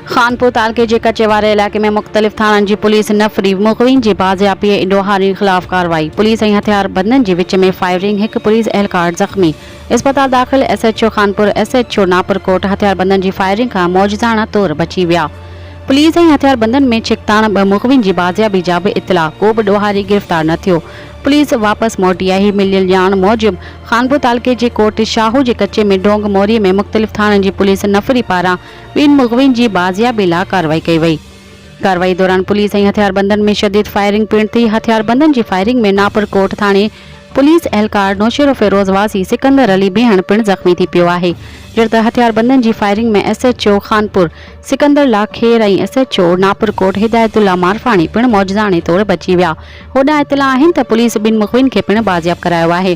खानपुर तालके जे कचे वारे इलाके में मुख्तलिफ़ थाननि जी पुलिस नफ़री मुग़विन जी बाज़ियाबी इंडोहारियुनि ख़िलाफ़ कार्रवाई। पुलिस ऐं हथियार बंदनि जे विच में फायरिंग, हिकु पुलिस एहलकार ज़ख़्मी। अस्पताल दाख़िल SHO खानपुर SHO नापरकोट हथियार बंदनि जी फायरिंग खां मौजज़ाना तौर बची विया। पुलिस ऐं हथियार बंदनि में छिकताण 2 मुग़विन जी बाज़ियाबी जा बि इतला, को बि ॾोहारी गिरफ़्तार न थियो। पुलिस वापसि मोटी आई। मिलियल ॼाण मूजिबि खानपुर तालके जे कोट शाहू जे कचे में डोंग मोरीअ में मुख़्तलिफ़ थाननि जी पुलिस नफ़री पारां 2 मुग़विन जी बाज़ियाबी लाइ कार्रवाई कई वई। कार्रवाई दौरान पुलिस ऐं हथियार बंदनि में शदीद फायरिंग पिणु थी। हथियार बंदनि जी फायरिंग में नापरकोट थाणे पुलिस एहलकार नौशेरो फिरोज़ वासी सिकंदर अली भेण पिणु ज़ख़्मी थी पियो आहे। ॼण त हथियार बंदनि जी फायरिंग में SHO खानपुर सिकंदर लाखेर ऐं SHO नापरकोट हिदायतुल्ला मारफाणी पिणु मौजज़ाने तौर बची विया। होॾां इतला आहिनि त पुलिस 2 मुग़विन खे पिणु बाज़ियाब करायो आहे।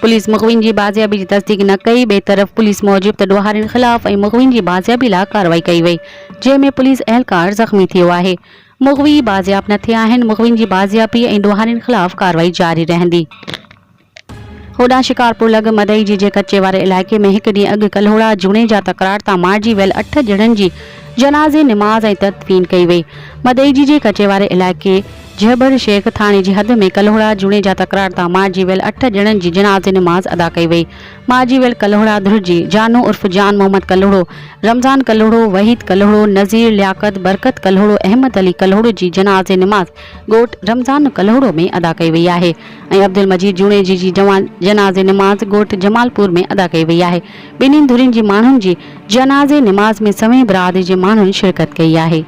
पुलिस मुग़विन जी बाज़ियाबी जी तस्दीक न कई। ॿिए तरफ़ पुलिस मूजिबि त ॾोहारियुनि ख़िलाफ़ ऐं मुग़विन जी बाज़ियाबी लाइ कार्रवाई कई वई, जंहिं में पुलिस एहलकार ज़ख़्मी थियो आहे। मुग़वी बाज़ियाब न थिया आहिनि। मुग़विन जी बाज़ियाबी ऐं ॾोहारियुनि ख़िलाफ़ कार्रवाई जारी रहंदी। होॾां शिकारपुर लॻ मदई जी जे कचे वारे इलाइक़े में 1 ॾींहुं अॻु कल्होड़ा जूणे जा तकरार तां मारिजी वियल 8 ॼणनि जी जनाज़े निमाज़ ऐं तदफ़ीन कई वई। मदई जी जे कचे वारे इलाइक़े जहबर शेख थाणे जी हद में कल्होड़ा जूणे जा तकरार तां मारिजी वियल 8 ॼणनि जी जनाज़े निमाज़ अदा कई वई। मारिजी वियल कल्होड़ा धुर्जी जानू उर्फ़ जान मोहम्मद कल्होड़ो, रमज़ान कल्होड़ो, वहीद कल्होड़ो, नज़ीर लियाकत, बरकत कल्होड़ो, अहमद अली कल्होड़ो जी जनाज़े निमाज़ ॻोठ रमज़ान कल्होड़ो में अदा कई वई आहे ऐं अब्दुल मजीद जूणे जी जनाज़े निमाज़ ॻोठ जमालपुर में अदा कई वई आहे। ॿिन्हिनि धुरियुनि जी माण्हुनि जी जनाज़े निमाज़ में सवें बिरादरी जे माण्हुनि शिरकत कई आहे।